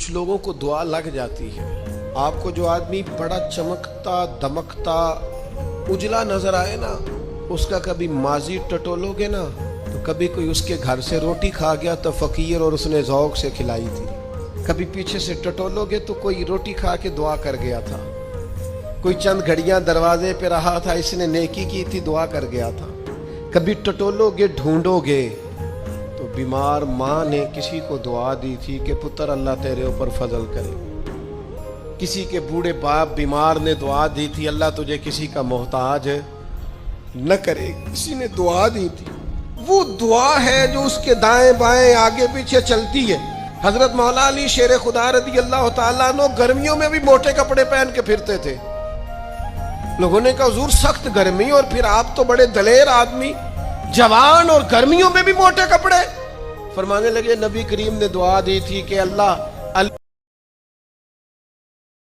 کچھ لوگوں کو دعا لگ جاتی ہے. آپ کو جو آدمی بڑا چمکتا دمکتا اجلا نظر آئے نا، اس کا کبھی ماضی ٹٹولو گے نا تو کبھی کوئی اس کے گھر سے روٹی کھا گیا تو فقیر اور اس نے ذوق سے کھلائی تھی. کبھی پیچھے سے ٹٹولو گے تو کوئی روٹی کھا کے دعا کر گیا تھا. کوئی چند گھڑیاں دروازے پہ رہا تھا، اس نے نیکی کی تھی، دعا کر گیا تھا. کبھی ٹٹولو گے ڈھونڈو گے تو بیمار ماں نے کسی کو دعا دی تھی کہ پتر اللہ تیرے اوپر فضل کرے. کسی کے بوڑھے باپ بیمار نے دعا دی تھی اللہ تجھے کسی کا محتاج نہ کرے. کسی نے دعا دی تھی. وہ دعا ہے جو اس کے دائیں بائیں آگے پیچھے چلتی ہے. حضرت مولا علی شیر خدا رضی اللہ تعالیٰ عنہ گرمیوں میں بھی موٹے کپڑے پہن کے پھرتے تھے. لوگوں نے کہا حضور سخت گرمی اور پھر آپ تو بڑے دلیر آدمی، جوان اور گرمیوں میں بھی موٹے کپڑے. فرمانے لگے نبی کریم نے دعا دی تھی کہ اللہ